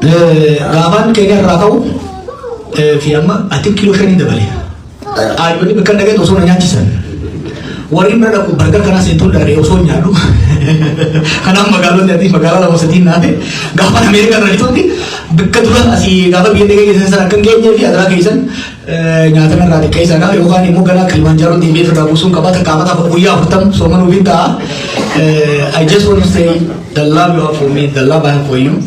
غابان كينيا راكو في أما أتيك كيلو شنين دبلي أيوة بكرة نجد وصلنا نياتيسن ورين برا برجر كنا سنتون dari وصلنا نيالو كنا مقالون نادي مقالة لما ستين نادي غابان أمريكا رأيتون دي بكتورة أسي غابان بيجي نجد يسنسر أكن كينيا في أدرا كيسن nyata rati kaisa na yoga ni mugana Kilimanjaro di betra busung kabata kabata buya hutam soman ubinda. I just want to say the love you have for me, the love I have for you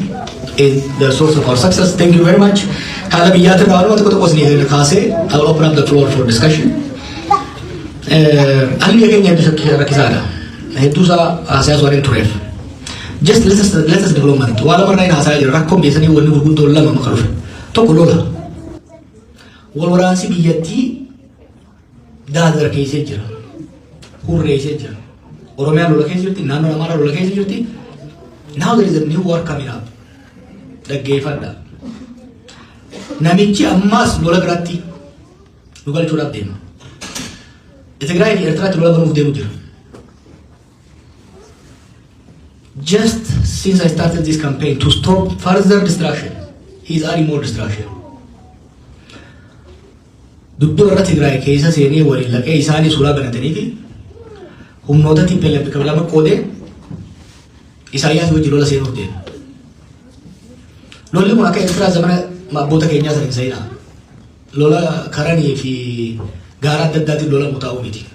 is the source of our success. Thank you very much. Hala biyata daru matu ko wasni de khase. I will open up the floor for discussion. Ali yake nyandi sakira kisada. Hetusa asya soren turef. Just let us development. Wala marna ina asya rakkom besani wonni gurgun tolla ma makaruf. To kolola. والوراسي بيجتي دادر كيسة جرا هو رئيسة جرا أوروميا لولا كيسة جرتي نانو نمارا لولا كيسة جرتي now there is a new war coming up the gay fanda ناميتشي أماس لولا غراتي لولا توراب ديما إتقرأي في إرترات لولا بنوف ديمو جرا just since I started this campaign to stop further destruction he is adding more destruction duddu irra Tigray keessa seenee waliin laqee isaanii suuraa banatanii fi humnoota TPLF lama qoodee Isaayyaas wajjin lola seenuuf deema. Lolli kun akka Eertiraa zamana abboota keenyaa sana hin seenaa. Lola karanii fi gaara adda addaatiin lola mutaa'uu miti.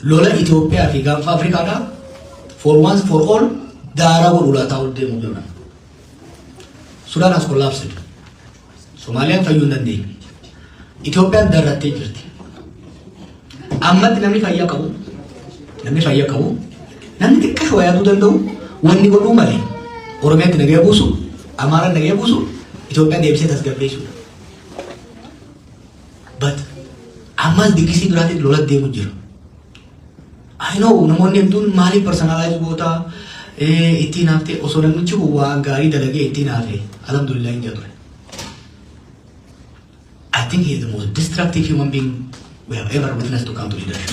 Lola Itoophiyaa fi gaanfa Afrikaadhaa for once for all daaraa godhulaa taa'uu deemuu deema. Sudaan has collapsed. Soomaaliyaan fayyuu hin dandeenye. Itoophiyaan darrattee jirti. Ammatti namni fayyaa qabu namni xiqqaa shawaayatuu danda'u wanni godhuu malee Oromiyaatti nagaya buusu Amaaraan nagaya buusu Itoophiyaan deebisee tasgabbeessuudha. But ammas digisii biraatiin lola deemu jira. I know namoonni hedduun maaliif personalize goota ittiin haftee osoo namichi waan gaarii dalagee ittiin hafe alhamdulillah hin jedhu. I think he is the most destructive human being we have ever witnessed to come to leadership.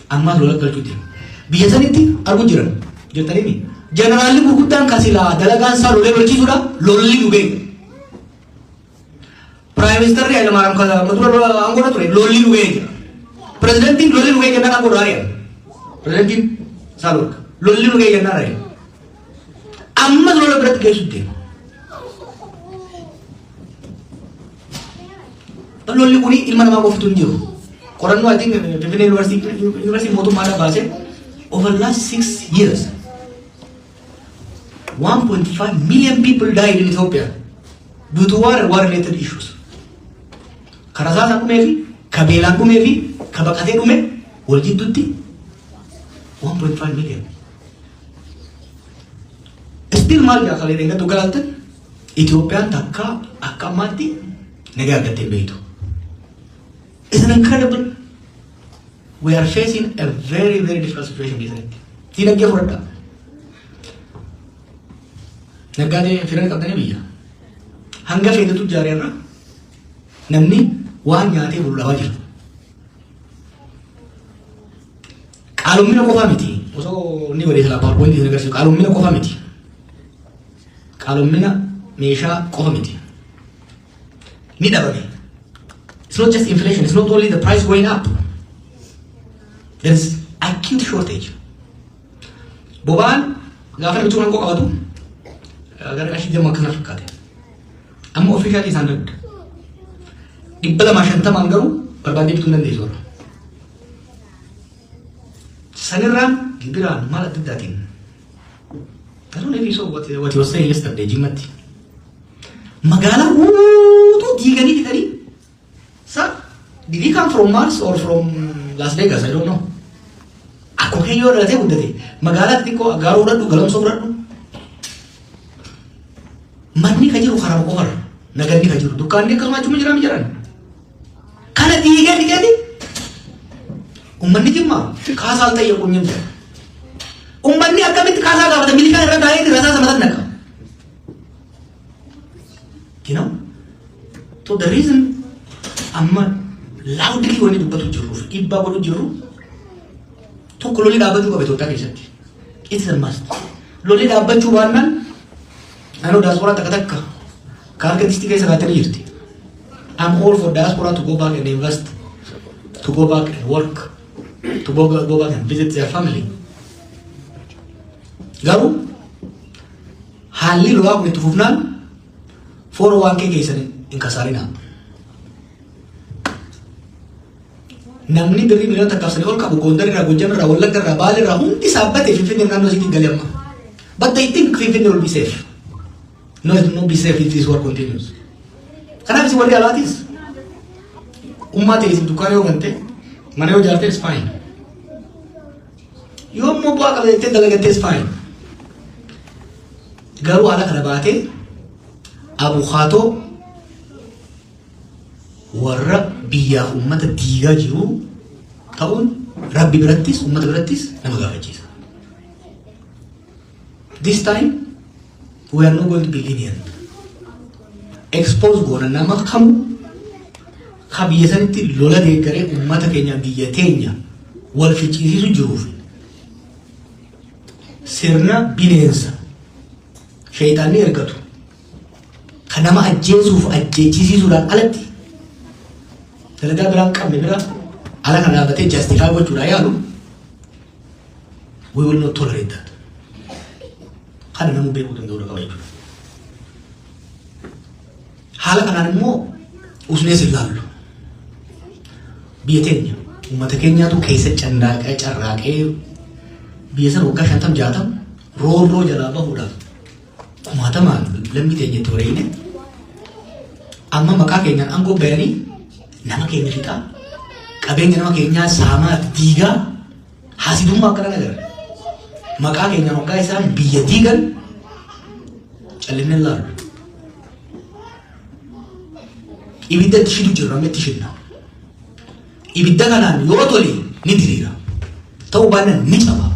Amma lola galchuu deemu. Biyya sanitti arguu jiran jirtanii jeneraalli gurguddaan kasilaa dalagaan isaa lolee barsiisuudha lolli dhugee. Prime Minister Hayilamaariyaam kana madura aangoorra ture lolli dhugee jira. Prezidentiin lolli dhugee jennaan aangoorra ari'an. Prezidentiin Saaluq lolli dhugee jennaan ari'an. Amma lola biratti geessuuf deema. Lolli kuni ilma namaa qofatu hin jiru. Qorannoo I think Finfinnee University mootummaadhaan baasee over the last 6 years 1.5 million people died in Ethiopia due to war-related issues. Karasaasa dhumee fi kabeelaan dhumee fi kabaqatee dhume wal jidduutti 1.5 million. Still maal jaakalee dheengatu galaaltan Itoophiyaan takka akka ammaatti nagaa argattee beektu. It's an incredible. We are facing a very, very difficult situation, isn't it? Tidak dia berada. Negara Firman kata ni biya. Hangga saya itu jari apa? Namni wan nyati bulu wajib. Kalau mina ko famiti, oso ni beri salah PowerPoint di negara. Kalau mina ko famiti. Kalau mina mesha ko famiti. Ni dah bagi. It's not just inflation. It's not only the price going up. There is acute shortage. Bobaan gaafa bituu nan qabatu gara qashii deemaa kana fakkaate. Amma officially isaan dadda. 250 garuu barbaadee bituu hin dandeessu. Sanirraan gibiraan maal adda addaatiin. I don't know if you saw what he was saying yesterday, Jimatti. Magaalaa guutuu diiganii fixanii. Sir, did he come from Mars or from Las Vegas? I don't know. Aku kayaknya orang itu udah deh. Magala tiko agaru udah tuh galam sobrat tuh. Mani kajiru karam over. Nagani kajiru. Dukan dia kalau cuma jalan. Karena tiga nih. Umman ni cuma kasal tay yang punya. Umman ni agak itu kasal apa? Tapi milikan orang kaya itu rasa sama tak nak. You know? So the reason amma loudly wani dubbatu jiru. Ibba wani jiru. Tokko lolli dhaabbachuu qaba Itoophiyaa keessatti. It is a must. Lolli dhaabbachuu baannaan Ano diaspora takka kaarketisti keessa gaatanii jirti. I'm all for diaspora to go back and invest, to go back and work, to go back and visit their family. Garuu haalli lolaa kun itti fufnaan foora waan kee keessan hin kasaarinaa. Namni birrii miliyoona takkaafsanii ol qabu Gondar irraa, Gojjam irraa, Wallagga irraa, Baale irraa hundi saabbatee Finfinnee naannoo isiitiin galee amma. But they think Finfinnee will be safe. No, it will not be safe if this war continues. Kanaaf isin warri alaatis ummaa ta'e isin dukkaana yoo gante mana yoo ijaarte is fine. Yoo immoo bu'aa qaba jettee dalagatte is fine. Garuu haala kana baatee abukaatoo warra biyyaaf ummata diigaa jiru ta'uun Rabbi birattis ummata birattis nama gaafachiisa. This time we are not going to be lenient. Expose goona nama kamu ka biyya sanitti lola deeggaree ummata keenya biyya teenya wal ficcisiisu jiruuf sirna bineensa shayitaanni ergatu kan nama ajjeesuuf ajjeechisiisuudhaan alatti dalagaa biraan qabne bira ala kana dhaabatee justify gochuudhaan yaalu we will not tolerate that. Kana namu beekuu danda'u qaba jechuudha. Haala kanaan immoo usnees ilaallu. Biyya teenya uummata keenyaatu keessa candaaqee carraaqee biyya sana waggaa 50-60 roorroo jalaa bahuudhaaf kumaatamaan lammii teenya itti wareegne amma maqaa keenyaan aangoo bayanii nama keenya fixaa qabeenya nama keenyaa saamaa diigaa haasidummaa akkana agarra. Maqaa keenyaan waggaa isaan biyya diigan callinne ilaallu. Ibidda itti shidu jirra amma itti shidna. Ibidda kanaan yoo tole ni diriira. Ta'uu baannaan ni caba.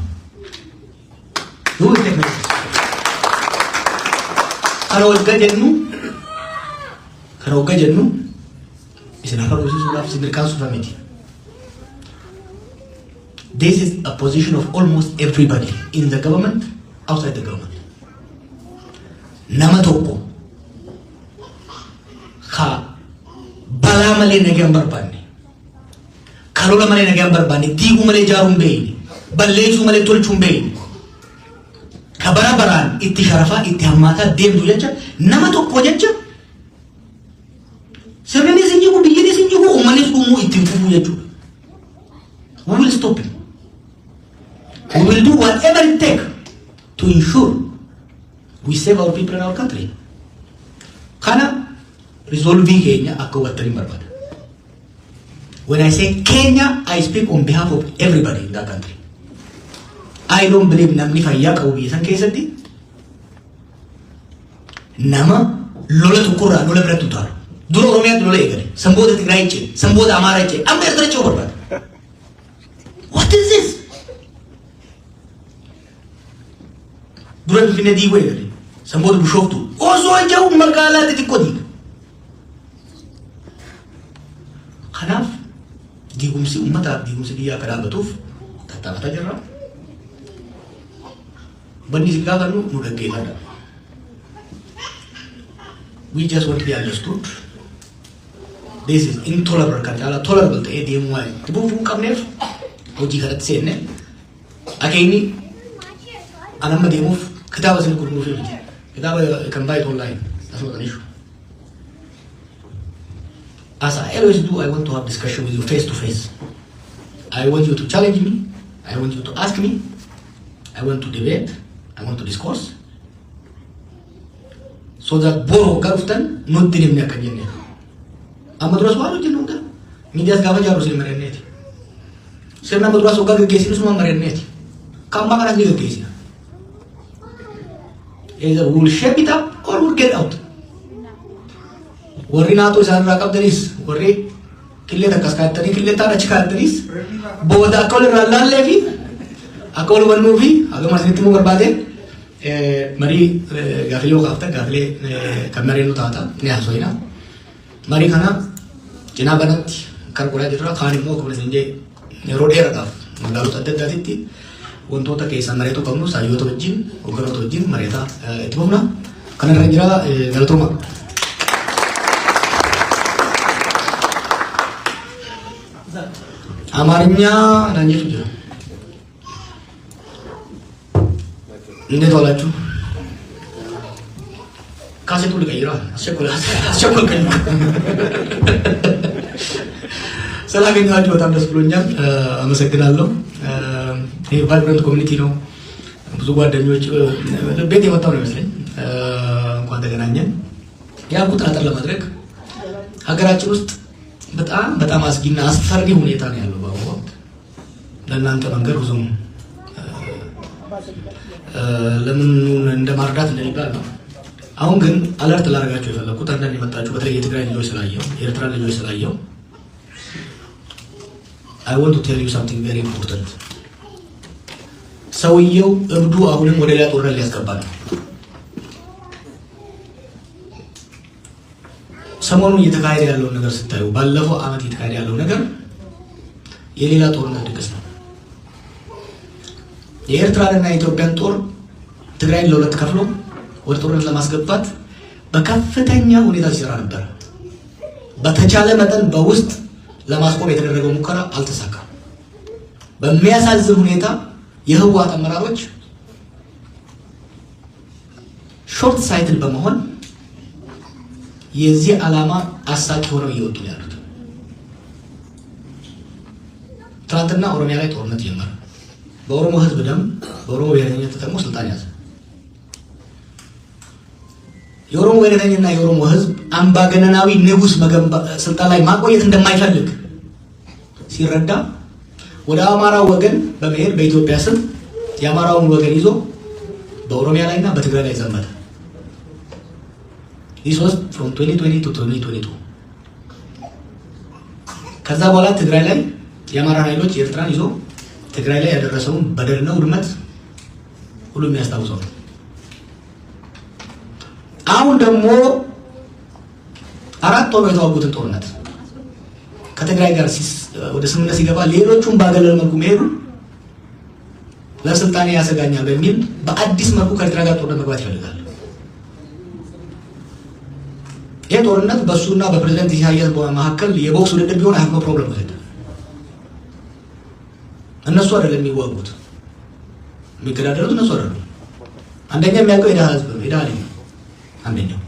Yoo itti akkana. Kana waggaa jennu isin akka dhoofisuudhaaf isin mirkaansuuf miti. This is a position of almost everybody in the government, outside the government. Nama tokko ka balaa malee nagaan barbaanne, kalola malee nagaan barbaanne, diiguu malee ijaaruun beeyne, balleessuu malee tolchuun beeyne, ka bara baraan itti sharafaa itti hammaataa deemtu jecha nama tokko jecha sirni isin jiru biyyi isin jiru uummanni dhumuu ittiin fufuu jechuudha. We will stop him. We will do whatever it takes to ensure we save our people and our country. Kana resolving Kenya akka wattani barbada. When I say Kenya, I speak on behalf of everybody in that country. I don't believe namni fayyaa qabu biyya san keessatti nama lola tokkorraa lola biratti utaalu. Dura Oromiyaatti lola eegale, sanboota Tigraay jechee, sanboota Amaaraa jechee, amma Eertiraa jechuu barbaada. What is this? Dura Finfinnee diiguu eegale, sanboota Bishooftuu, osoo ija'u magaalaa xixiqqoo diiga. Kanaaf diigumsi uummataaf diigumsi biyyaa akka dhaabatuuf tattaafataa jirra. Banni isin gaafannu nu dhaggeeffadha. We just want to be understood. This is intolerable kan caalaa tolerable ta'ee deemuu waa'ee itti buufuu qabneef hojii kanatti seenne akeenyi an amma deemuuf kitaaba isin gurguruufii miti. Kitaaba kan buy it online. That's not an issue. As I always do, I want to have discussion with you face to face. I want you to challenge me. I want you to ask me. I want to debate. I want to discuss. So that both government not dealing with the Amadras waru jenunda. Medias gava jaru sila mereneti. Sila Amadras oga gegesi semua mereneti. Kampa kana gegesi. Either we will shape it up or we will get out. Warri nato isaan rakab danis. Warri kille takas kaatani kille tara chikaatanis. Boda akol ralan levi. Akol wanuvi. Agam asinitti mu barbaade. Mari gafile wakafta gafile kamera nu taata. Ini hasoina. Mari kana cina banatti kan qoraa jirra kaan immoo akkuma isin jee yeroo dheeraadhaaf magaalota adda addaatitti wantoota keessaa mareetu qabnu saayyoota wajjin hogganoota wajjin mareetaa itti fufna Kana jira galatoma. አማርኛ ዳንጀት ጀ እንዴት ዋላችሁ? ካሴቱ ልቀይራ አስቸኮልከኝ። ስላገኘኋችሁ በጣም ደስ ብሎኛል። አመሰግናለሁ። ይሄ ቫይብራንት ኮሚኒቲ ነው። ብዙ ጓደኞች ቤት የመጣው ነው ይመስለኝ። እንኳን ተገናኘን። ያልኩት አጠር ለማድረግ ሀገራችን ውስጥ በጣም አስጊና አስፈሪ ሁኔታ ነው ያለው። ባው ለእናንተ መንገድ ብዙም ለምን እንደማርዳት እንደሚባል ነው። አሁን ግን አለርት ላደርጋችሁ የፈለኩት አንዳንድ የመጣችሁ በተለይ የትግራይ ልጆች ስላየው የኤርትራ ልጆች ስላየው I want to tell you something very important. ሰውየው እብዱ አሁንም ወደ ሌላ ጦርነት ሊያስገባ ነው። ሰሞኑን እየተካሄደ ያለው ነገር ስታዩ ባለፈው አመት እየተካሄደ ያለው ነገር የሌላ ጦርነት ድግስ ነው። የኤርትራና የኢትዮጵያን ጦር ትግራይን ለሁለት ከፍሎ ወደ ጦርነት ለማስገባት በከፍተኛ ሁኔታ ሲሰራ ነበር። በተቻለ መጠን በውስጥ ለማስቆም የተደረገው ሙከራ አልተሳካም። በሚያሳዝን ሁኔታ የህወሓት አመራሮች ሾርት ሳይትድ በመሆን የዚህ ዓላማ አሳቂ ሆነው እየወጡ ያሉት። ትናንትና ኦሮሚያ ላይ ጦርነት ጀመረ። በኦሮሞ ህዝብ ደም በኦሮሞ ብሔረተኝነት ተጠቅሞ ስልጣን ያዘ። የኦሮሞ ብሔረተኝነትና የኦሮሞ ህዝብ አምባገነናዊ ንጉስ ስልጣን ላይ ማቆየት እንደማይፈልግ ሲረዳ ወደ አማራው ወገን በመሄድ በኢትዮጵያ ስም የአማራውን ወገን ይዞ በኦሮሚያ ላይና በትግራይ ላይ ዘመተ። This was from 2020 to 2022. ከዛ በኋላ ትግራይ ላይ የአማራ ኃይሎች ኤርትራን ይዞ ትግራይ ላይ ያደረሰውን በደልና ውድመት ሁሉም ያስታውሰው ነው። አሁን ደግሞ አራት ወር የተዋጉትን ጦርነት ከትግራይ ጋር ወደ ስምምነት ሲገባ ሌሎቹን ባገለለ መልኩ መሄዱ ለስልጣኔ ያሰጋኛል በሚል በአዲስ መልኩ ከኤርትራ ጋር ጦርነት መግባት ይፈልጋል። ይሄ ጦርነት በሱና በፕሬዝዳንት ኢሳያስ መካከል የቦክስ ውድድር ቢሆን አይ ሃቭ ኖ ፕሮብለም with it። እነሱ አይደለም የሚዋጉት፣ የሚገዳደሉት እነሱ አይደሉም። አንደኛ የሚያውቀው የደሃ ህዝብ ነው፣ የደሃ ልጅ ነው አንደኛው።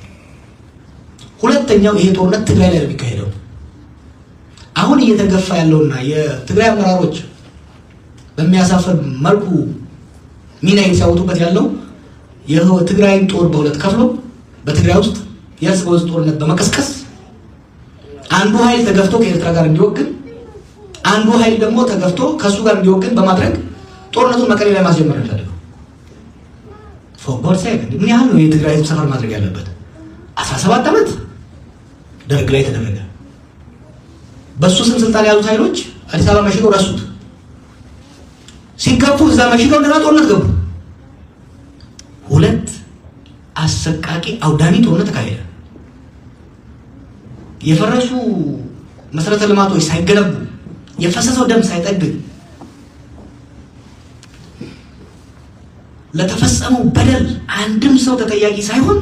ሁለተኛው ይሄ ጦርነት ትግራይ ላይ ነው የሚካሄደው። አሁን እየተገፋ ያለውና የትግራይ አመራሮች በሚያሳፍር መልኩ ሚና ሲያወጡበት ያለው የትግራይን ጦር በሁለት ከፍሎ በትግራይ ውስጥ የእርስ በርስ ጦርነት በመቀስቀስ አንዱ ኃይል ተገፍቶ ከኤርትራ ጋር እንዲወግን፣ አንዱ ኃይል ደግሞ ተገፍቶ ከሱ ጋር እንዲወግን በማድረግ ጦርነቱን መቀሌ ላይ ማስጀመር ነው። ፎርጎድ ሳይክ ምን ያህል ነው የትግራይ ህዝብ ሰፈር ማድረግ ያለበት? 17 ዓመት ደርግ ላይ ተደረገ። በሱ ስም ስልጣን ያሉት ኃይሎች አዲስ አበባ መሽገው ረሱት። ሲገፉ እዛ መሽገው እንደና ጦርነት ገቡ። ሁለት አሰቃቂ አውዳሚ ጦርነት ተካሄደ። የፈረሱ መሰረተ ልማቶች ሳይገነቡ የፈሰሰው ደም ሳይጠግብ ለተፈጸመው በደል አንድም ሰው ተጠያቂ ሳይሆን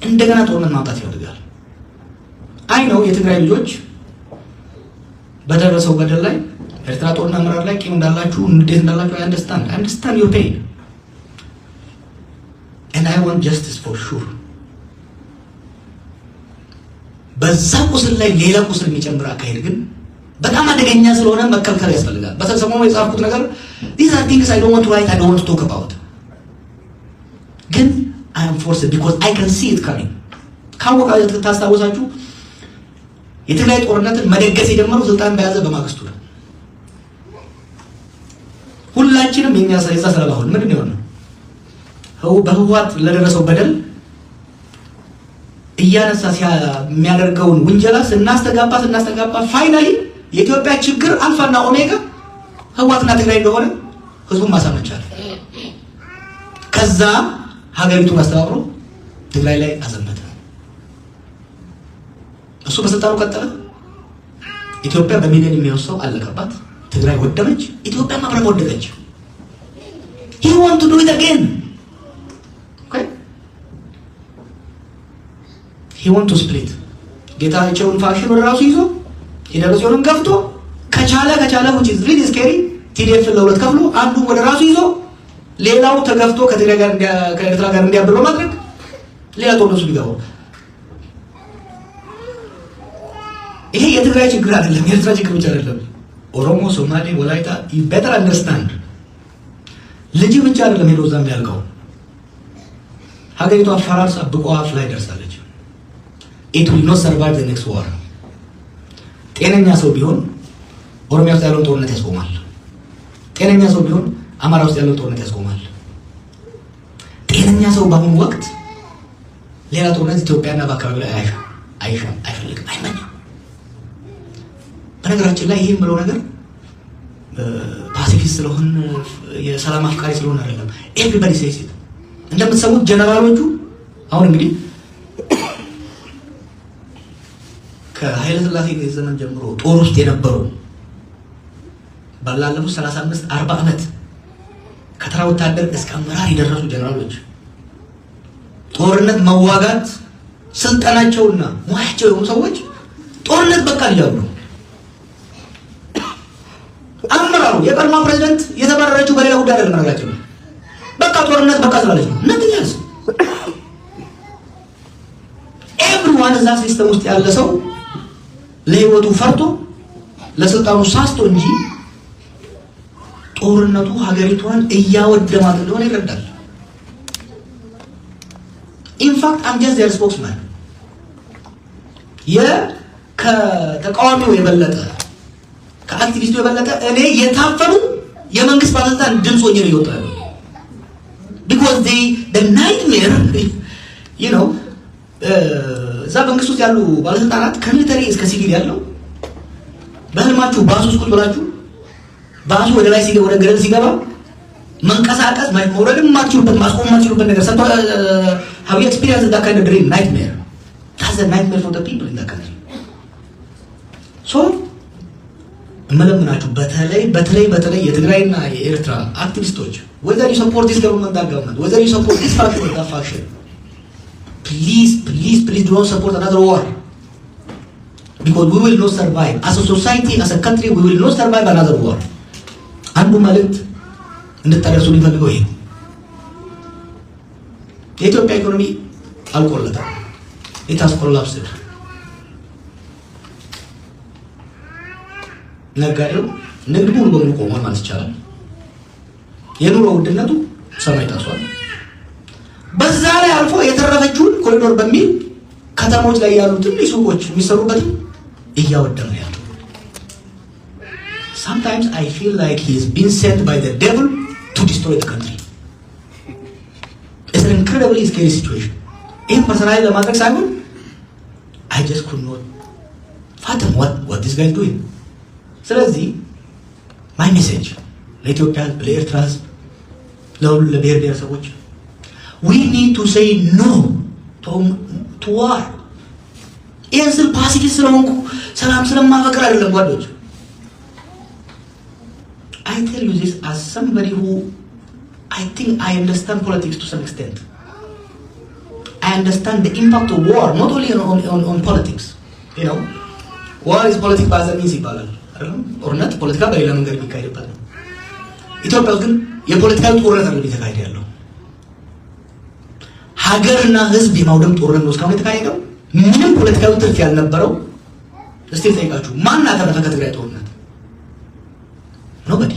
እንደገና ጦርነት ማውጣት ይፈልጋል። አይ ነው የትግራይ ልጆች በደረሰው በደል ላይ ኤርትራ ጦርና አመራር ላይ ቂም እንዳላችሁ እንዴት እንዳላችሁ I understand your pain and I want justice for sure። በዛ ቁስል ላይ ሌላ ቁስል የሚጨምር አካሄድ ግን በጣም አደገኛ ስለሆነ መከልከል ያስፈልጋል። በተሰሞኑ የጻፍኩት ነገር these are things I don't want to write, I don't want to talk about ግን I am forced because I can see it coming። ካወቃችሁ ታስታውሳችሁ የትግራይ ጦርነትን መደገስ የጀመረው ስልጣን በያዘ በማግስቱ ነው። ሁላችንም የኛ ሰለባ ሆን ምንድን ነው በህወሓት ለደረሰው በደል እያነሳ የሚያደርገውን ውንጀላ ስናስተጋባ ፋይናሊ የኢትዮጵያ ችግር አልፋና ኦሜጋ ህወሓትና ትግራይ እንደሆነ ህዝቡን ማሳመን ቻለ። ከዛ ሀገሪቱን አስተባብሮ ትግራይ ላይ አዘመተ። እሱ በስልጣኑ ቀጠለ። ኢትዮጵያ በሚሊዮን የሚወሰው አለቀባት። ትግራይ ወደመች፣ ኢትዮጵያ ማብረቅ ወደቀች። he want to do it again okay he want to split ጌታቸውን ፋሽን ወደ ራሱ ይዞ የደረሰውን ገፍቶ ከቻለ which is really scary TDF ለሁለት ከፍሎ አንዱ ወደ ራሱ ይዞ ሌላው ተገፍቶ ከትግራይ ጋር ከኤርትራ ጋር እንዲያብሮ ማድረግ ሌላ ጦርነቱ ሊገባው። ይሄ የትግራይ ችግር አይደለም፣ የኤርትራ ችግር ብቻ አይደለም። ኦሮሞ፣ ሶማሌ፣ ወላይታ you better understand ልጅ ብቻ አይደለም ሄዶ እዛም ያልቀው ሀገሪቷ ፈራርሳ ብቆ አፍ ላይ ደርሳለች። it will not survive the next war። ጤነኛ ሰው ቢሆን ኦሮሚያ ውስጥ ያለውን ጦርነት ያስቆማል። ጤነኛ ሰው ቢሆን አማራ ውስጥ ያለውን ጦርነት ያስቆማል። ጤነኛ ሰው በአሁኑ ወቅት ሌላ ጦርነት ኢትዮጵያና በአካባቢው ላይ አይፈልግም፣ አይመኝም። በነገራችን ላይ ይሄን ብለው ነገር ፓሲፊስት ስለሆነ የሰላም አፍቃሪ ስለሆነ አይደለም። ኤቭሪባዲ ሴይስ ኢት። እንደምትሰሙት ጀነራሎቹ አሁን እንግዲህ ከኃይለ ሥላሴ ዘመን ጀምሮ ጦር ውስጥ የነበሩ ባላለፉት 35-40 ዓመት ከተራ ወታደር እስከ አመራር የደረሱ ጀነራሎች ጦርነት መዋጋት ስልጣናቸውና ሙያቸው የሆኑ ሰዎች ጦርነት በቃ ይላሉ። አመራሩ የቀድሞ ፕሬዝዳንት የተባረረችው በሌላ ጉዳይ አይደለም ነገራቸው። በቃ ጦርነት በቃ ስላለች ነው። ነጥብ ያዝ ኤቭሪዋን እዛ ሲስተም ውስጥ ያለ ሰው ለህይወቱ ፈርቶ ለስልጣኑ ሳስቶ እንጂ ጦርነቱ ሀገሪቷን እያወደማት እንደሆነ ይረዳል። ኢንፋክት I'm just their spokesman። ከተቃዋሚው የበለጠ ከአክቲቪስቱ የበለጠ እኔ የታፈኑ የመንግስት ባለስልጣን ድምፅ ሆኜ ነው የወጣው። because the nightmare you know እዛ መንግስት ውስጥ ያሉ ባለስልጣናት ከሚሊተሪ እስከ ሲቪል ያለው በህልማችሁ ባሱ ውስጥ ቁጭ ብላችሁ ባሱ ወደ ላይ ሲገባ ወደ ገደል ሲገባ መንቀሳቀስ መውረድም ማትችሉበት ማስቆም ማትችሉበት ነገር ሰጥቶ have you experienced that kind of dream nightmare? That's a nightmare for the people in that country. so እመለምናችሁ በተለይ የትግራይና የኤርትራ አክቲቪስቶች whether you support this government that government whether you support this faction or that faction please do not support another war because we will not survive as a society as a country we will not survive another war። አንዱ ማለት እንድታደርሱ ሊፈልገው ይሄ የኢትዮጵያ ኢኮኖሚ አልቆለታል። it has collapsed። ነጋዴው ንግድ ሙሉ በሙሉ ቆሟል ማለት ይቻላል። የኑሮ ውድነቱ ሰማይ ታሷል። በዛ ላይ አልፎ የተረፈችውን ኮሪዶር በሚል ከተሞች ላይ ያሉ ትንሽ ሱቆች የሚሰሩበት እያወደመ ያለው sometimes I feel like he is being sent by the devil to destroy the country. It's an incredibly scary situation. In personal ለማድረግ ሳይሆን I just could not fathom what this guy is doing። ስለዚህ my message ለኢትዮጵያ ለኤርትራ ሕዝብ ለሁሉ ለብሔር ብሔረሰቦች we need to say no to war። ይህን ስል ፓሲፊስት ስለሆንኩ ሰላም ስለማፈቅር አይደለም ጓዶች። I tell you this as somebody who I think I understand politics to some extent. I understand the impact of war not only on politics. You know, war is politics by the means ይባላል ጦርነት ፖለቲካ በሌላ መንገድ የሚካሄድበት ነው። ኢትዮጵያ ግን የፖለቲካዊ ጦርነት ነው እየተካሄደ ያለው። ሀገርና ህዝብ የማውደም ጦርነት ነው እስካሁን የተካሄደው። ምንም ፖለቲካዊ ትርፍ ያልነበረው እስቲ ጠይቃችሁ ማን አተረፈ ከትግራይ ጦርነት? ኖበዲ።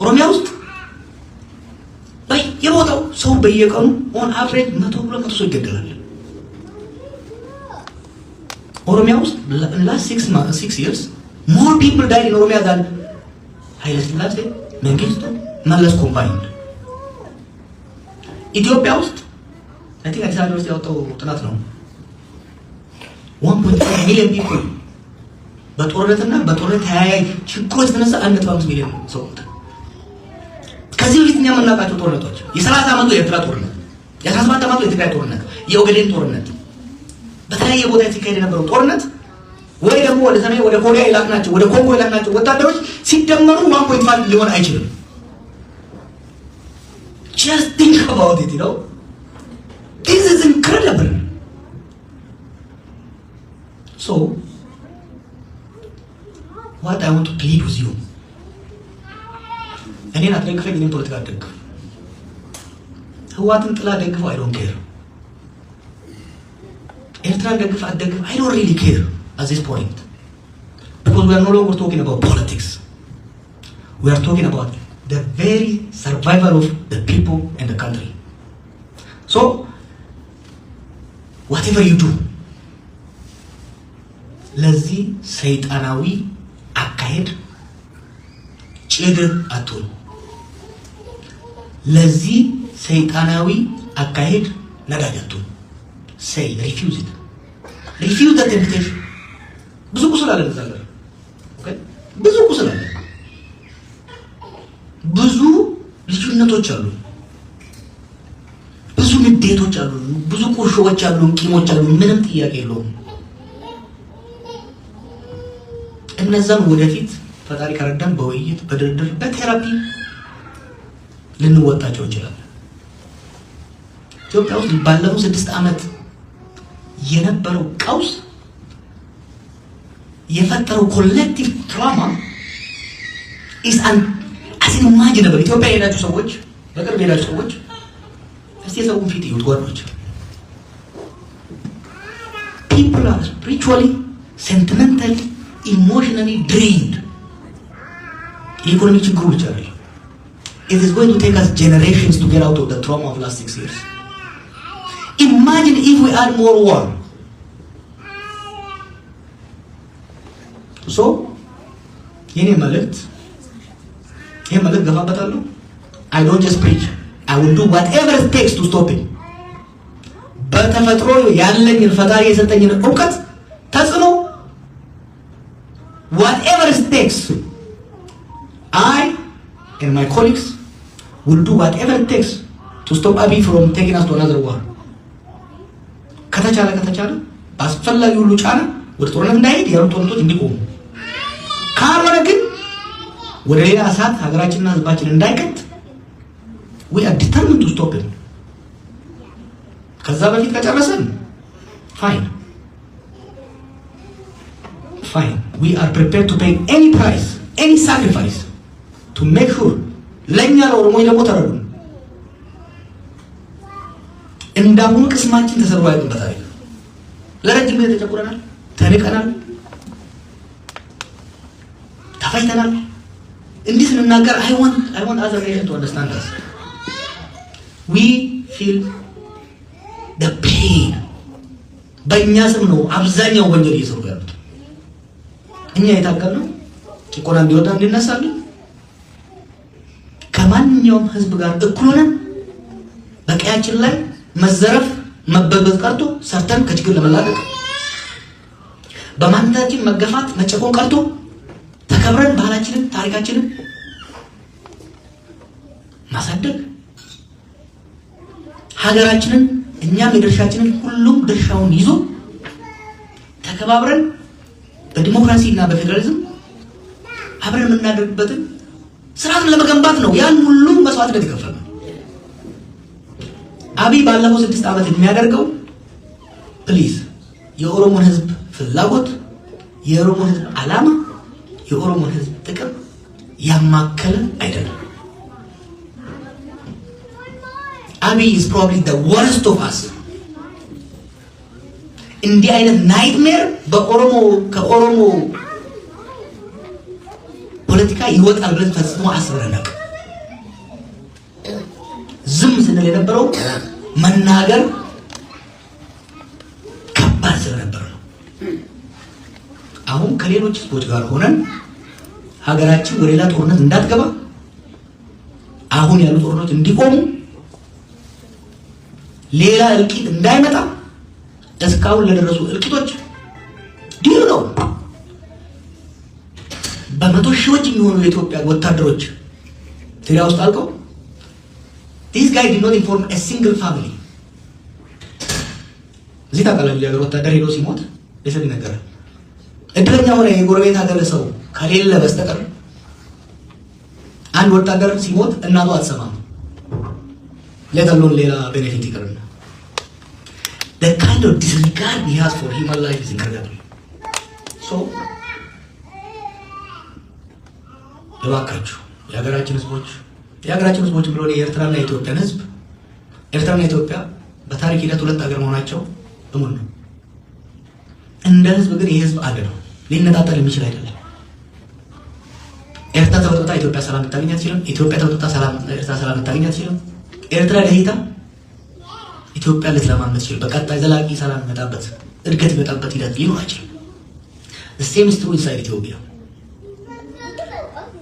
ኦሮሚያ ውስጥ በየቦታው ሰው በየቀኑ ኦን አቨሬጅ 100-200 ሰው ይገደላል። ኦሮሚያ ውስጥ last 6 years more people died in Oromia than ኃይለ ሥላሴ መንግስቱ መለስ combined። ኢትዮጵያ ውስጥ I think አዲስ አበባ ውስጥ ያወጣው ጥናት ነው 1.5 ሚሊዮን people በጦርነትና በጦርነት ተያያዥ ችግሮች የተነሳ 1.5 ሚሊዮን ሰው ሞተ። ከዚህ በፊት እኛ የምናውቃቸው ጦርነቶች የ30 ዓመቱ የኤርትራ ጦርነት፣ የ17 ዓመቱ የትግራይ ጦርነት፣ የኦጋዴን ጦርነት፣ በተለያየ ቦታ የተካሄደ የነበረው ጦርነት ወይ ደግሞ ወደ ሰሜን ወደ ኮሪያ ይላክናቸው ወደ ኮንጎ ይላክናቸው ወታደሮች ሲደመሩ 1.5 ሊሆን አይችልም። just think about it, you know. This is incredible. So what I want to plead with you, እኔን አትደግፈኝ፣ እኔን ፖለቲካ አትደግፍ። ህዋትን ጥላ ደግፈው I don't care። ኤርትራን ደግፍ አትደግፍ I don't really care at this point, because we are no longer talking about politics. We are talking about the very survival of the people and the country. So whatever you do, ለዚህ ሰይጣናዊ አካሄድ ጭድ አትሁን። ለዚህ ሰይጣናዊ አካሄድ ነዳጅ አትሁን። say refuse it, refuse the temptation። ብዙ ቁስል አለ እዛ ጋር ኦኬ፣ ብዙ ቁስል አለ፣ ብዙ ልዩነቶች አሉ፣ ብዙ ንዴቶች አሉ፣ ብዙ ቁርሾዎች አሉ፣ ቂሞች አሉ። ምንም ጥያቄ የለውም። እነዛም ወደፊት ፈጣሪ ካረዳን በውይይት በድርድር በቴራፒ ልንወጣቸው እንችላለን። ኢትዮጵያ ውስጥ ባለፉት 6 ዓመት የነበረው ቀውስ የፈጠረው ኮሌክቲቭ ትራውማ is unimaginable። ኢትዮጵያ የሄዳችሁ ሰዎች፣ በቅርብ የሄዳችሁ ሰዎች እስቲ የሰውን ፊት ይዩት ጓዶች። people are spiritually, sentimentally, emotionally drained። የኢኮኖሚ ችግሩ ብቻ አይደለም። It is going to take us generations to get out of the trauma of last 6 years. Imagine if we add more war. So የኔ መልእክት ገፋበታለሁ። I don't just preach, I will do whatever it takes to stop it። በተፈጥሮ ያለኝን ፈጣሪ የሰጠኝን እውቀት ተጽዕኖ whatever it takes, I and my colleagues will do whatever it takes to stop Abiy from taking us to another war። ከተቻለ በአስፈላጊ ሁሉ ጫና ወደ ጦርነት እንዳይሄድ ያሉ ጦርነቶች እንዲቆሙ፣ ካልሆነ ግን ወደ ሌላ እሳት ሀገራችንና ህዝባችን እንዳይከት we are determined to stop it። ከዛ በፊት ከጨረሰን fine, we are prepared to pay any price, any sacrifice to make sure ለኛ ለኦሮሞች ደግሞ ተረዱ እንዳሁኑ ቅስማችን ተሰብሮ አይቀርበታል። ለረጅም ጊዜ ተጨቁረናል፣ ተንቀናል፣ ተፋይተናል። እንዲህ ስንናገር I want other nation to understand us. We feel the pain። በእኛ ስም ነው አብዛኛው ወንጀል እየሰሩ ያሉት። እኛ የታገልነው ጭቆና እንዲወጣ እንዲነሳልን ከማንኛውም ህዝብ ጋር እኩል ሆነን በቀያችን ላይ መዘረፍ መበዝበዝ ቀርቶ ሰርተን ከችግር ለመላቀቅ፣ በማንነታችን መገፋት መጨቆን ቀርቶ ተከብረን ባህላችንን ታሪካችንን ማሳደግ፣ ሀገራችንን እኛም የድርሻችንን ሁሉም ድርሻውን ይዞ ተከባብረን በዲሞክራሲና በፌደራሊዝም አብረን የምናደርግበትን ስርዓትን ለመገንባት ነው ያን ሁሉ መስዋዕትነት የከፈልነው። አብይ ባለፈው 6 ዓመት የሚያደርገው ፕሊዝ የኦሮሞን ህዝብ ፍላጎት፣ የኦሮሞን ህዝብ ዓላማ፣ የኦሮሞን ህዝብ ጥቅም ያማከለ አይደለም። አብይ is probably the worst of us። እንዲህ አይነት ናይትሜር ከኦሮሞ ፖለቲካ ይወጣል ብለን ፈጽሞ አስበናል። ዝም ስንል የነበረው መናገር ከባድ ስለነበር ነው። አሁን ከሌሎች ህዝቦች ጋር ሆነን ሀገራችን ወደ ሌላ ጦርነት እንዳትገባ፣ አሁን ያሉ ጦርነቶች እንዲቆሙ፣ ሌላ እልቂት እንዳይመጣ፣ እስካሁን ለደረሱ እልቂቶች ዲሉ ነው። በመቶ ሺዎች የሚሆኑ የኢትዮጵያ ወታደሮች ትግራይ ውስጥ አልቀው this guy did not inform a single family። እዚህ ታውቃለህ፣ የሀገር ወታደር ሄዶ ሲሞት ለሰብ ይነገራል። እድለኛ ሆነ የጎረቤት ሀገር ሰው ከሌለ በስተቀር አንድ ወታደር ሲሞት እናቱ አትሰማም። ለተሎን ሌላ ቤኔፊት ይቀርና the kind of disregard he has for human life is incredible። እባካችሁ የሀገራችን ህዝቦች ብሎ የኤርትራና የኢትዮጵያን ህዝብ ኤርትራና ኢትዮጵያ በታሪክ ሂደት ሁለት ሀገር መሆናቸው እሙን ነው። እንደ ህዝብ ግን ይህ ህዝብ አንድ ነው፣ ሊነጣጠል የሚችል አይደለም። ኤርትራ ተበጥብጣ ኢትዮጵያ ሰላም ልታገኝ አትችልም። ኢትዮጵያ ተበጥብጣ ኤርትራ ሰላም ልታገኝ አትችልም። ኤርትራ ደህይታ ኢትዮጵያ ልትለማ የምትችል በቀጣይ ዘላቂ ሰላም ይመጣበት እድገት ይመጣበት ሂደት ሊኖር አይችልም። the same is true inside Ethiopia.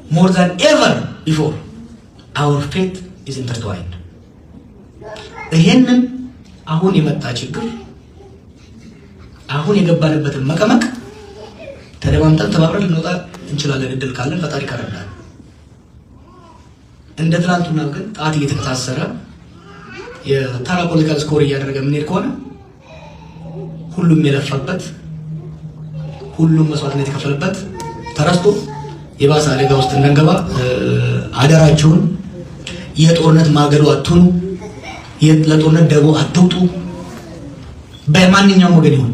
More than ever before, our faith is intertwined. ይሄንን አሁን የመጣ ችግር አሁን የገባንበትን መቀመቅ ተደማምጠን ተባብረን ልንወጣ እንችላለን፣ እድል ካለን ፈጣሪ ካረዳን። እንደ ትናንቱና ግን ጣት እየተከታሰረ የተራ ፖለቲካል ስኮር እያደረገ የምንሄድ ከሆነ ሁሉም የለፋበት ሁሉም መስዋዕትነት የከፈለበት ተረስቶ የባሰ አደጋ ውስጥ እንዳንገባ አደራችሁን የጦርነት ማገዶ አትሁኑ፣ ለጦርነት ደቦ አትውጡ። በማንኛውም ወገን ይሁን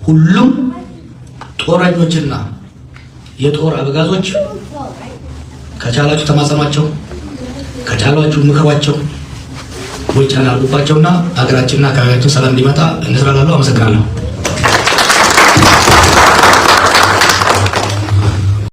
ሁሉም ጦረኞችና የጦር አበጋዞች ከቻላችሁ ተማጸኗቸው፣ ከቻላችሁ ምከሯቸው፣ ወይ ጫና አድርጉባቸውና ሀገራችንና አካባቢያችን ሰላም እንዲመጣ እንስራላለሁ። አመሰግናለሁ።